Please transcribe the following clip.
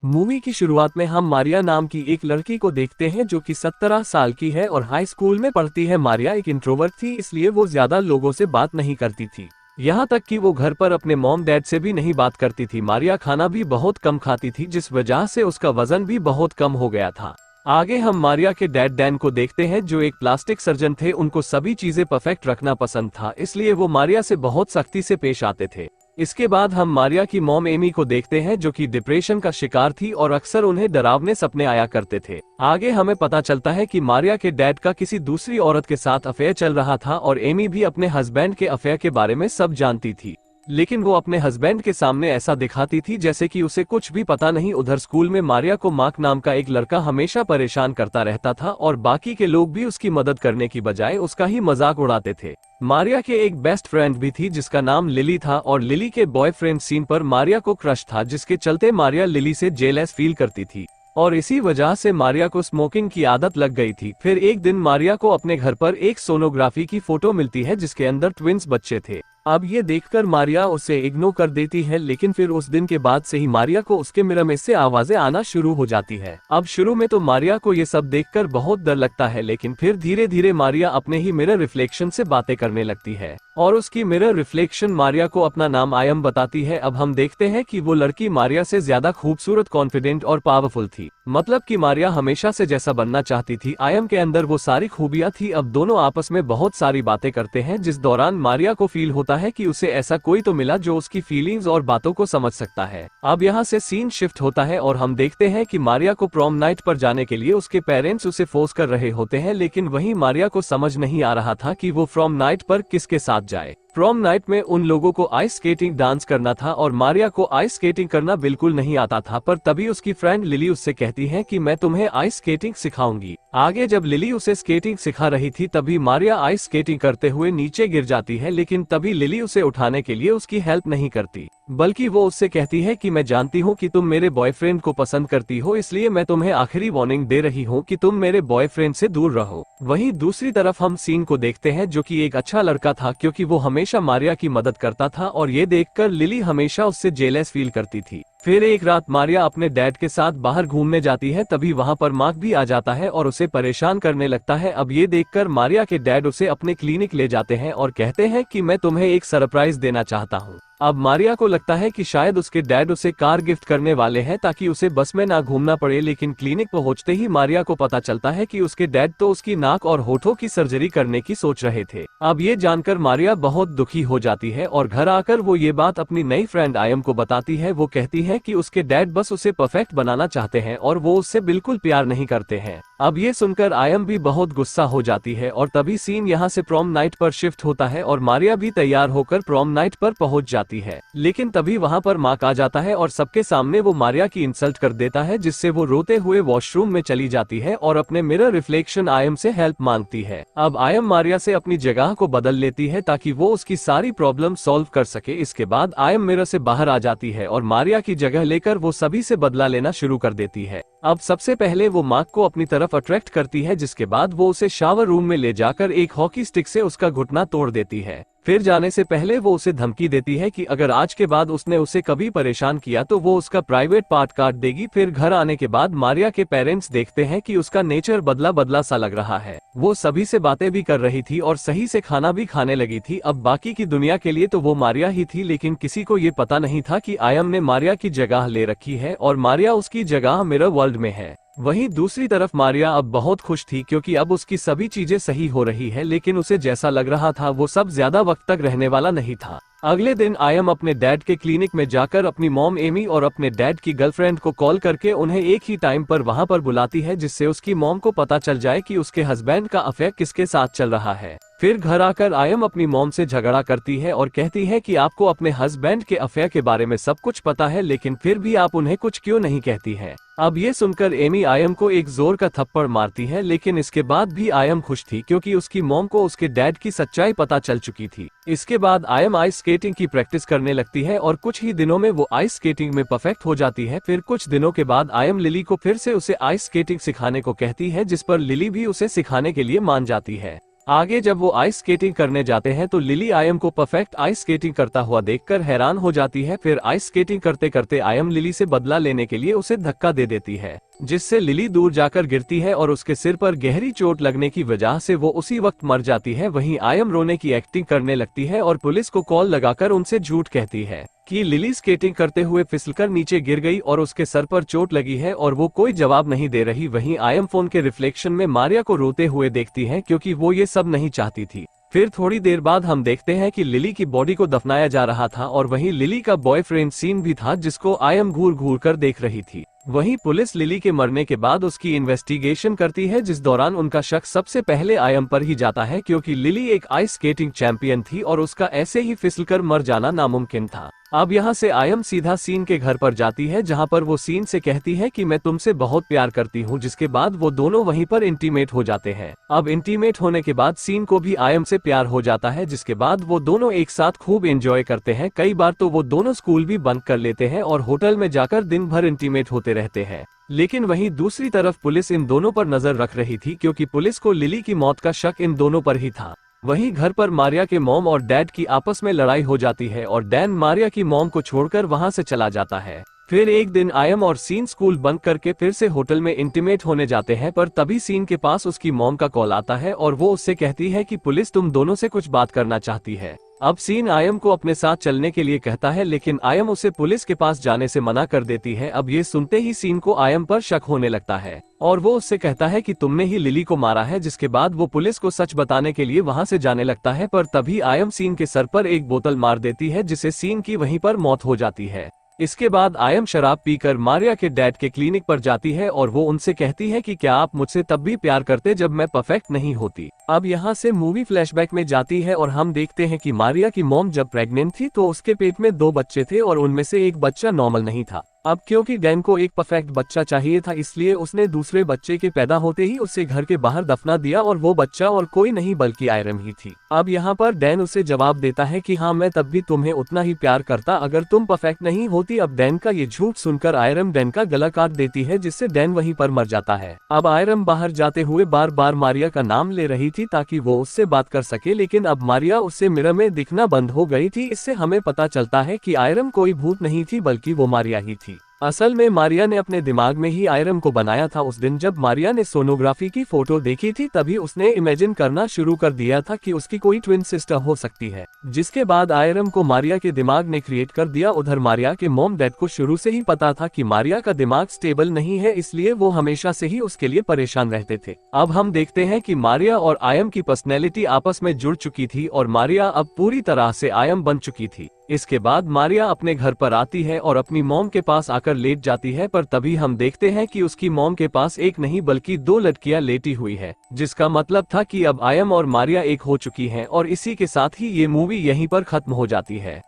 Movie की शुरुआत में हम मारिया नाम की एक लड़की को देखते हैं जो कि 17 साल की है और हाई स्कूल में पढ़ती है। मारिया एक इंट्रोवर्ट थी, इसलिए वो ज्यादा लोगों से बात नहीं करती थी। यहाँ तक कि वो घर पर अपने मॉम डैड से भी नहीं बात करती थी। मारिया खाना भी बहुत कम खाती थी, जिस वजह से उसका वजन भी बहुत कम हो गया था। आगे हम मारिया के डैड डैन को देखते हैं जो एक प्लास्टिक सर्जन थे। उनको सभी चीजें परफेक्ट रखना पसंद था, इसलिए वो मारिया से बहुत सख्ती से पेश आते थे। इसके बाद हम मारिया की मॉम एमी को देखते हैं जो कि डिप्रेशन का शिकार थी और अक्सर उन्हें डरावने सपने आया करते थे। आगे हमें पता चलता है कि मारिया के डैड का किसी दूसरी औरत के साथ अफेयर चल रहा था और एमी भी अपने हस्बैंड के अफेयर के बारे में सब जानती थी, लेकिन वो अपने हस्बैंड के सामने ऐसा दिखाती थी जैसे कि उसे कुछ भी पता नहीं। उधर स्कूल में मारिया को मार्क नाम का एक लड़का हमेशा परेशान करता रहता था और बाकी के लोग भी उसकी मदद करने की बजाय उसका ही मजाक उड़ाते थे। मारिया के एक बेस्ट फ्रेंड भी थी जिसका नाम लिली था और लिली के बॉयफ्रेंड सीन पर मारिया को क्रश था, जिसके चलते मारिया लिली से जेलस फील करती थी और इसी वजह से मारिया को स्मोकिंग की आदत लग गई थी। फिर एक दिन मारिया को अपने घर पर एक सोनोग्राफी की फोटो मिलती है जिसके अंदर ट्विंस बच्चे थे। अब ये देखकर मारिया उसे इग्नोर कर देती है, लेकिन फिर उस दिन के बाद से ही मारिया को उसके मिरर में से आवाजें आना शुरू हो जाती है। अब शुरू में तो मारिया को ये सब देखकर बहुत डर लगता है, लेकिन फिर धीरे धीरे मारिया अपने ही मिरर रिफ्लेक्शन से बातें करने लगती है और उसकी मिरर रिफ्लेक्शन मारिया को अपना नाम आयम बताती है। अब हम देखते हैं कि वो लड़की मारिया से ज्यादा खूबसूरत, कॉन्फिडेंट और पावरफुल थी। मतलब कि मारिया हमेशा से जैसा बनना चाहती थी, आयम के अंदर वो सारी खूबियां थी। अब दोनों आपस में बहुत सारी बातें करते हैं, जिस दौरान मारिया को फील होता है कि उसे ऐसा कोई तो मिला जो उसकी फीलिंग्स और बातों को समझ सकता है। अब यहाँ से सीन शिफ्ट होता है और हम देखते हैं कि मारिया को प्रॉम नाइट पर जाने के लिए उसके पेरेंट्स उसे फोर्स कर रहे होते हैं, लेकिन वहीं मारिया को समझ नहीं आ रहा था कि वो प्रॉम नाइट पर किसके साथ जाए। प्रॉम नाइट में उन लोगों को आइस स्केटिंग डांस करना था और मारिया को आइस स्केटिंग करना बिल्कुल नहीं आता था। पर तभी उसकी फ्रेंड लिली उससे कहती है कि मैं तुम्हें आइस स्केटिंग सिखाऊंगी। आगे जब लिली उसे स्केटिंग सिखा रही थी तभी मारिया आइस स्केटिंग करते हुए नीचे गिर जाती है, लेकिन तभी लिली उसे उठाने के लिए उसकी हेल्प नहीं करती, बल्कि वो उससे कहती है कि मैं जानती हूँ कि तुम मेरे बॉयफ्रेंड को पसंद करती हो, इसलिए मैं तुम्हें आखिरी वार्निंग दे रही हूँ कि तुम मेरे बॉयफ्रेंड से दूर रहो। वहीं दूसरी तरफ हम सीन को देखते हैं जो कि एक अच्छा लड़का था, क्योंकि वो हमेशा मारिया की मदद करता था और ये देखकर लिली हमेशा उससे जेलस फील करती थी। फिर एक रात मारिया अपने डैड के साथ बाहर घूमने जाती है, तभी वहां पर मार्क भी आ जाता है और उसे परेशान करने लगता है। अब ये देखकर मारिया के डैड उसे अपने क्लिनिक ले जाते हैं और कहते हैं कि मैं तुम्हें एक सरप्राइज देना चाहता हूँ। अब मारिया को लगता है कि शायद उसके डैड उसे कार गिफ्ट करने वाले हैं ताकि उसे बस में ना घूमना पड़े, लेकिन क्लिनिक पहुंचते ही मारिया को पता चलता है कि उसके डैड तो उसकी नाक और होठों की सर्जरी करने की सोच रहे थे। अब ये जानकर मारिया बहुत दुखी हो जाती है और घर आकर वो ये बात अपनी नई फ्रेंड आयम को बताती है। वो कहती है कि उसके डैड बस उसे परफेक्ट बनाना चाहते हैं और वो उससे बिल्कुल प्यार नहीं करते हैं। अब ये सुनकर आयम भी बहुत गुस्सा हो जाती है और तभी सीन यहाँ से प्रॉम नाइट पर शिफ्ट होता है और मारिया भी तैयार होकर प्रॉम नाइट पर पहुंच जाती है, लेकिन तभी वहां पर मार्क आ जाता है और सबके सामने वो मारिया की इंसल्ट कर देता है, जिससे वो रोते हुए वॉशरूम में चली जाती है और अपने मिरर रिफ्लेक्शन आयम से हेल्प मांगती है। अब आयम मारिया से अपनी जगह को बदल लेती है ताकि वो उसकी सारी प्रॉब्लम सॉल्व कर सके। इसके बाद आयम मिरर से बाहर आ जाती है और मारिया की जगह लेकर वो सभी से बदला लेना शुरू कर देती है। अब सबसे पहले वो मार्क को अपनी तरफ अट्रैक्ट करती है, जिसके बाद वो उसे शावर रूम में ले जाकर एक हॉकी स्टिक से उसका घुटना तोड़ देती है। फिर जाने से पहले वो उसे धमकी देती है कि अगर आज के बाद उसने उसे कभी परेशान किया तो वो उसका प्राइवेट पार्ट काट देगी। फिर घर आने के बाद मारिया के पेरेंट्स देखते हैं कि उसका नेचर बदला बदला सा लग रहा है। वो सभी से बातें भी कर रही थी और सही से खाना भी खाने लगी थी। अब बाकी की दुनिया के लिए तो वो मारिया ही थी, लेकिन किसी को ये पता नहीं था कि आयम ने मारिया की जगह ले रखी है और मारिया उसकी जगह मिरर वर्ल्ड में है। वहीं दूसरी तरफ मारिया अब बहुत खुश थी क्योंकि अब उसकी सभी चीजें सही हो रही है, लेकिन उसे जैसा लग रहा था वो सब ज्यादा वक्त तक रहने वाला नहीं था। अगले दिन आयम अपने डैड के क्लिनिक में जाकर अपनी मॉम एमी और अपने डैड की गर्लफ्रेंड को कॉल करके उन्हें एक ही टाइम पर वहां पर बुलाती है, जिससे उसकी मॉम को पता चल जाए कि उसके हस्बैंड का अफेयर किसके साथ चल रहा है। फिर घर आकर आयम अपनी मॉम से झगड़ा करती है और कहती है कि आपको अपने हस्बैंड के अफेयर के बारे में सब कुछ पता है, लेकिन फिर भी आप उन्हें कुछ क्यों नहीं कहती है। अब ये सुनकर एमी आयम को एक जोर का थप्पड़ मारती है, लेकिन इसके बाद भी आयम खुश थी क्योंकि उसकी मॉम को उसके डैड की सच्चाई पता चल चुकी थी। इसके बाद आयम आइस स्केटिंग की प्रैक्टिस करने लगती है और कुछ ही दिनों में वो आइस स्केटिंग में परफेक्ट हो जाती है। फिर कुछ दिनों के बाद आयम लिली को फिर से उसे आइस स्केटिंग सिखाने को कहती है, जिस पर लिली भी उसे सिखाने के लिए मान जाती है। आगे जब वो आइस स्केटिंग करने जाते हैं तो लिली आयम को परफेक्ट आइस स्केटिंग करता हुआ देखकर हैरान हो जाती है। फिर आइस स्केटिंग करते करते आयम लिली से बदला लेने के लिए उसे धक्का दे देती है, जिससे लिली दूर जाकर गिरती है और उसके सिर पर गहरी चोट लगने की वजह से वो उसी वक्त मर जाती है। वहीं आयम रोने की एक्टिंग करने लगती है और पुलिस को कॉल लगाकर उनसे झूठ कहती है कि लिली स्केटिंग करते हुए फिसलकर नीचे गिर गई और उसके सर पर चोट लगी है और वो कोई जवाब नहीं दे रही। वहीं आयम फोन के रिफ्लेक्शन में मारिया को रोते हुए देखती है क्योंकि वो ये सब नहीं चाहती थी। फिर थोड़ी देर बाद हम देखते हैं कि लिली की बॉडी को दफनाया जा रहा था और वहीं लिली का बॉयफ्रेंड सीन भी था जिसको आयम घूर घूर कर देख रही थी। वहीं पुलिस लिली के मरने के बाद उसकी इन्वेस्टिगेशन करती है, जिस दौरान उनका शक सबसे पहले आयम पर ही जाता है क्योंकि लिली एक आइस स्केटिंग चैंपियन थी और उसका ऐसे ही फिसलकर मर जाना नामुमकिन था। अब यहाँ से आयम सीधा सीन के घर पर जाती है जहाँ पर वो सीन से कहती है कि मैं तुमसे बहुत प्यार करती हूँ, जिसके बाद वो दोनों वहीं पर इंटीमेट हो जाते हैं। अब इंटीमेट होने के बाद सीन को भी आयम से प्यार हो जाता है, जिसके बाद वो दोनों एक साथ खूब एंजॉय करते हैं। कई बार तो वो दोनों स्कूल भी बंक कर लेते हैं और होटल में जाकर दिन भर इंटीमेट होते रहते हैं। लेकिन वहीं दूसरी तरफ पुलिस इन दोनों पर नजर रख रही थी क्योंकि पुलिस को लिली की मौत का शक इन दोनों पर ही था। वहीं घर पर मारिया के मॉम और डैड की आपस में लड़ाई हो जाती है और डैन मारिया की मॉम को छोड़कर वहां से चला जाता है। फिर एक दिन आयम और सीन स्कूल बंक करके फिर से होटल में इंटीमेट होने जाते हैं, पर तभी सीन के पास उसकी मॉम का कॉल आता है और वो उससे कहती है कि पुलिस तुम दोनों से कुछ बात करना चाहती है। अब सीन आयम को अपने साथ चलने के लिए कहता है, लेकिन आयम उसे पुलिस के पास जाने से मना कर देती है। अब ये सुनते ही सीन को आयम पर शक होने लगता है और वो उससे कहता है कि तुमने ही लिली को मारा है, जिसके बाद वो पुलिस को सच बताने के लिए वहां से जाने लगता है। पर तभी आयम सीन के सर पर एक बोतल मार देती है, जिससे सीन की वहीं पर मौत हो जाती है। इसके बाद आयम शराब पीकर मारिया के डैड के क्लिनिक पर जाती है और वो उनसे कहती है कि क्या आप मुझसे तब भी प्यार करते जब मैं परफेक्ट नहीं होती। अब यहाँ से मूवी फ्लैशबैक में जाती है और हम देखते हैं कि मारिया की मॉम जब प्रेग्नेंट थी तो उसके पेट में 2 बच्चे थे और उनमें से एक बच्चा नॉर्मल नहीं था। अब क्योंकि डैन को एक परफेक्ट बच्चा चाहिए था, इसलिए उसने दूसरे बच्चे के पैदा होते ही उसे घर के बाहर दफना दिया और वो बच्चा और कोई नहीं बल्कि आयरम ही थी। अब यहाँ पर डैन उसे जवाब देता है कि हाँ, मैं तब भी तुम्हें उतना ही प्यार करता अगर तुम परफेक्ट नहीं होती। अब डैन का ये झूठ सुनकर आयरम डैन का गला काट देती है, जिससे डैन वहीं पर मर जाता है। अब आयरम बाहर जाते हुए बार बार मारिया का नाम ले रही थी ताकि वो उससे बात कर सके, लेकिन अब मारिया उससे मिरर में दिखना बंद हो गई थी। इससे हमें पता चलता है कि आयरम कोई भूत नहीं थी बल्कि वो मारिया ही थी। असल में मारिया ने अपने दिमाग में ही आयरम को बनाया था। उस दिन जब मारिया ने सोनोग्राफी की फोटो देखी थी तभी उसने इमेजिन करना शुरू कर दिया था कि उसकी कोई ट्विन सिस्टर हो सकती है, जिसके बाद आयरम को मारिया के दिमाग ने क्रिएट कर दिया। उधर मारिया के मॉम डैड को शुरू से ही पता था कि मारिया का दिमाग स्टेबल नहीं है, इसलिए वो हमेशा से ही उसके लिए परेशान रहते थे। अब हम देखते हैं कि मारिया और आयम की पर्सनैलिटी आपस में जुड़ चुकी थी और मारिया अब पूरी तरह से आयम बन चुकी थी। इसके बाद मारिया अपने घर पर आती है और अपनी मॉम के पास आकर लेट जाती है, पर तभी हम देखते हैं कि उसकी मॉम के पास एक नहीं बल्कि 2 लड़कियां लेटी हुई है, जिसका मतलब था कि अब आयम और मारिया एक हो चुकी हैं। और इसी के साथ ही ये मूवी यहीं पर खत्म हो जाती है।